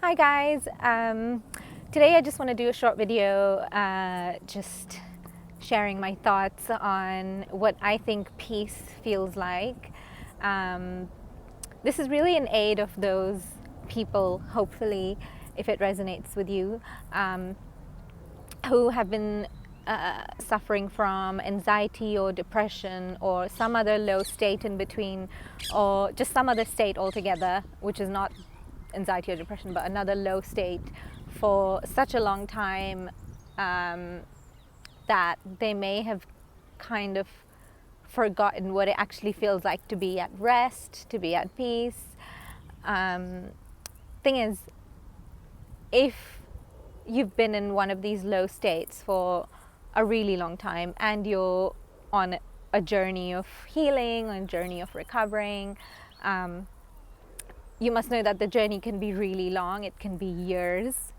Hi guys, today I just want to do a short video just sharing my thoughts on what I think peace feels like. This is really an aid of those people, hopefully, if it resonates with you, who have been suffering from anxiety or depression or some other low state in between, or just some other state altogether, which is not anxiety or depression, but another low state for such a long time that they may have kind of forgotten what it actually feels like to be at rest, to be at peace. Thing is, if you've been in one of these low states for a really long time and you're on a journey of healing, a journey of recovering, you must know that the journey can be really long. It can be years,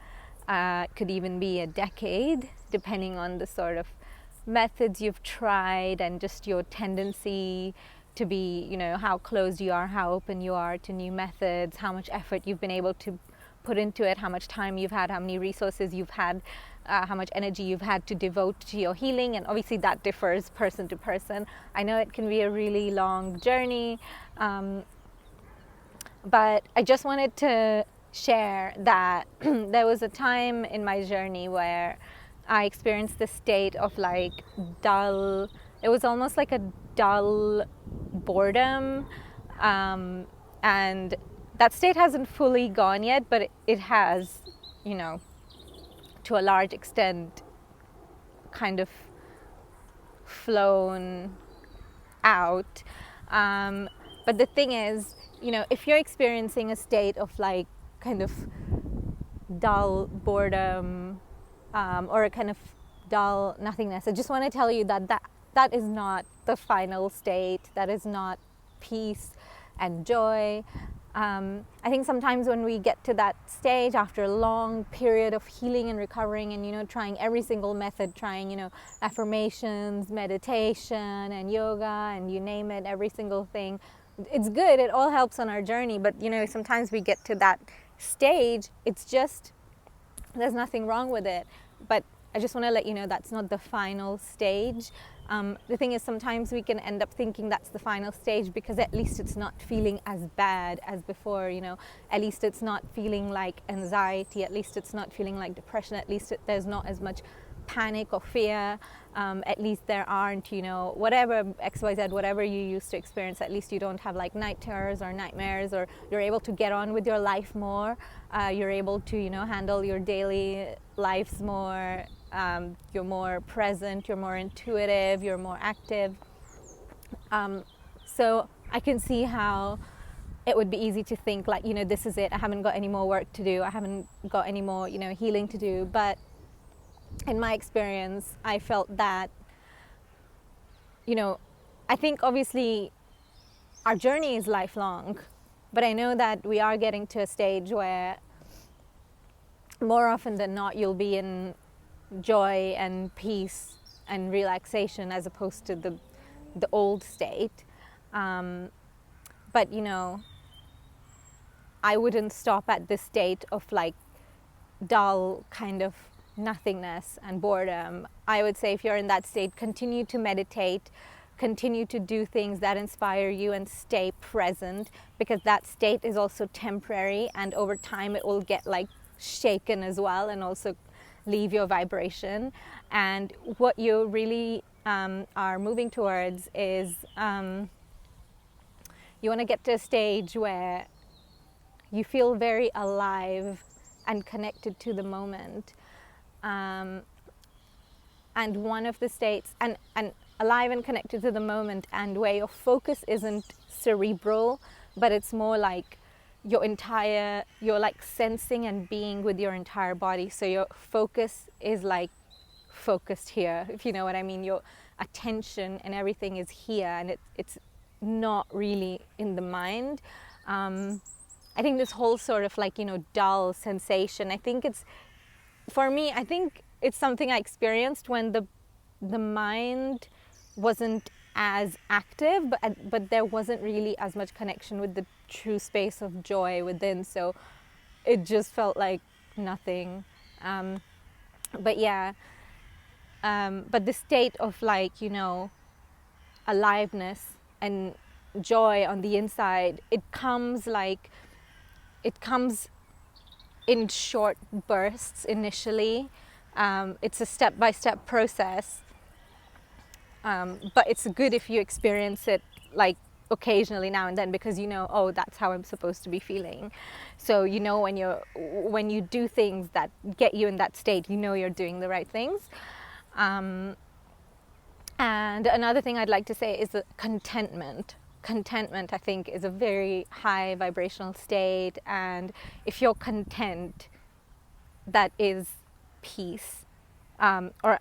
could even be a decade, depending on the sort of methods you've tried and just your tendency to be, how closed you are, how open you are to new methods, how much effort you've been able to put into it, how much time you've had, how many resources you've had, how much energy you've had to devote to your healing. And obviously that differs person to person. I know it can be a really long journey, but I just wanted to share that there was a time in my journey where I experienced this state of like dull, it was almost like a dull boredom. And that state hasn't fully gone yet, but it has, to a large extent kind of flown out. But the thing is, if you're experiencing a state of like kind of dull boredom, or a kind of dull nothingness, I just want to tell you that is not the final state. That is not peace and joy. I think sometimes when we get to that stage after a long period of healing and recovering and, trying every single method, trying, affirmations, meditation and yoga and you name it, every single thing, it's good. It all helps on our journey. But, sometimes we get to that stage. It's just, there's nothing wrong with it. But I just want to let you know that's not the final stage. The thing is, sometimes we can end up thinking that's the final stage because at least it's not feeling as bad as before, at least it's not feeling like anxiety, at least it's not feeling like depression, at least there's not as much panic or fear, at least there aren't, whatever XYZ, whatever you used to experience, at least you don't have like night terrors or nightmares, or you're able to get on with your life more, you're able to, handle your daily lives more, you're more present, you're more intuitive, you're more active. So I can see how it would be easy to think like, this is it, I haven't got any more work to do, I haven't got any more, healing to do. But in my experience, I felt that, I think obviously our journey is lifelong, but I know that we are getting to a stage where more often than not you'll be in joy and peace and relaxation as opposed to the old state. But I wouldn't stop at this state of like dull kind of nothingness and boredom. I would say if you're in that state, continue to meditate, continue to do things that inspire you and stay present, because that state is also temporary and over time it will get like shaken as well and also leave your vibration. And what you really are moving towards is you want to get to a stage where you feel very alive and connected to the moment. And one of the states, and alive and connected to the moment, and where your focus isn't cerebral, but it's more like you're like sensing and being with your entire body. So your focus is like focused here, if you know what I mean. Your attention and everything is here, and it's not really in the mind. I think this whole sort of like, dull sensation, I think it's, for me, I think it's something I experienced when the mind wasn't as active, but there wasn't really as much connection with the true space of joy within. So it just felt like nothing. Um, but yeah, but the state of like, aliveness and joy on the inside, it comes in short bursts initially. It's a step-by-step process, but it's good if you experience it like occasionally now and then, because oh, that's how I'm supposed to be feeling. So when you do things that get you in that state, you're doing the right things. And another thing I'd like to say is contentment. Contentment, I think, is a very high vibrational state, and if you're content, that is peace. Or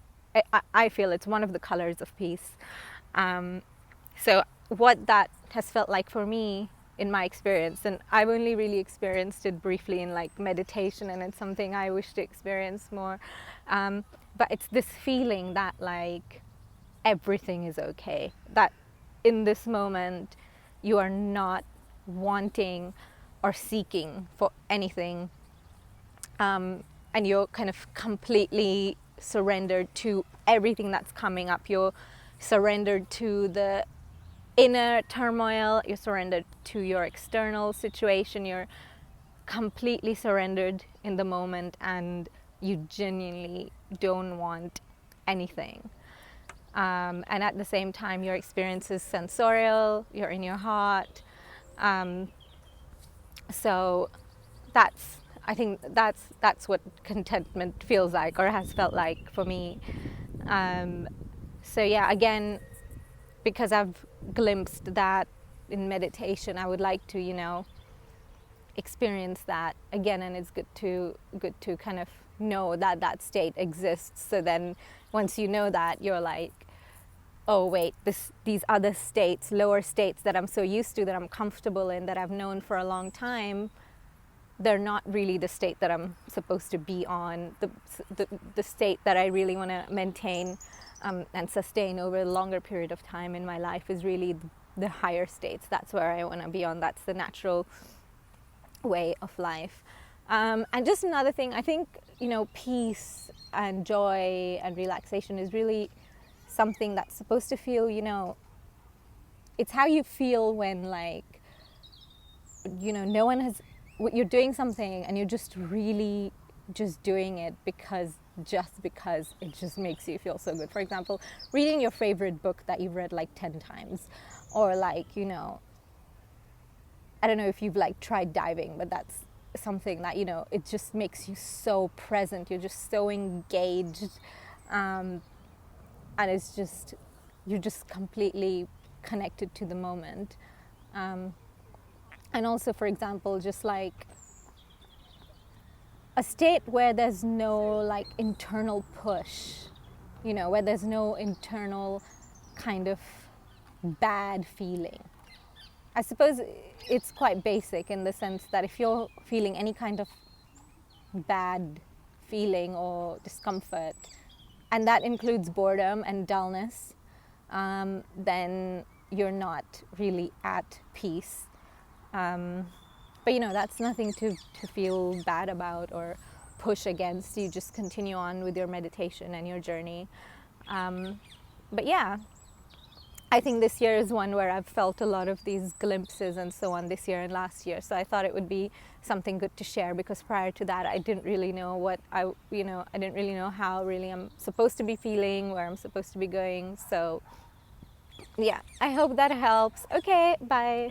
I feel it's one of the colors of peace. So what that has felt like for me in my experience, and I've only really experienced it briefly in like meditation, and it's something I wish to experience more. But it's this feeling that like everything is okay, that in this moment you are not wanting or seeking for anything, and you're kind of completely surrendered to everything that's coming up. You're surrendered to the inner turmoil, you're surrendered to your external situation, you're completely surrendered in the moment, and you genuinely don't want anything. And at the same time, your experience is sensorial, you're in your heart. So I think that's what contentment feels like, or has felt like for me. So yeah, again, because I've glimpsed that in meditation, I would like to, experience that again, and it's good to kind of know that state exists. So then once you know that, you're like, oh wait, these other states, lower states that I'm so used to, that I'm comfortable in, that I've known for a long time, they're not really the state that I'm supposed to be on. The state that I really want to maintain and sustain over a longer period of time in my life is really the higher states. That's where I want to be on. That's the natural way of life. And just another thing, I think, peace and joy and relaxation is really something that's supposed to feel, it's how you feel when like, no one has, you're doing something and you're just really just doing it because it just makes you feel so good. For example, reading your favorite book that you've read like 10 times, or like, I don't know if you've like tried diving, but that's something that, it just makes you so present. You're just so engaged. And it's just, you're just completely connected to the moment. And also, for example, just like a state where there's no like internal push, where there's no internal kind of bad feeling. I suppose it's quite basic in the sense that if you're feeling any kind of bad feeling or discomfort, and that includes boredom and dullness, then you're not really at peace. But that's nothing to feel bad about or push against. You just continue on with your meditation and your journey. But yeah, I think this year is one where I've felt a lot of these glimpses and so on, this year and last year. So I thought it would be something good to share, because prior to that, I didn't really know I didn't really know how really I'm supposed to be feeling, where I'm supposed to be going. So yeah, I hope that helps. Okay, bye.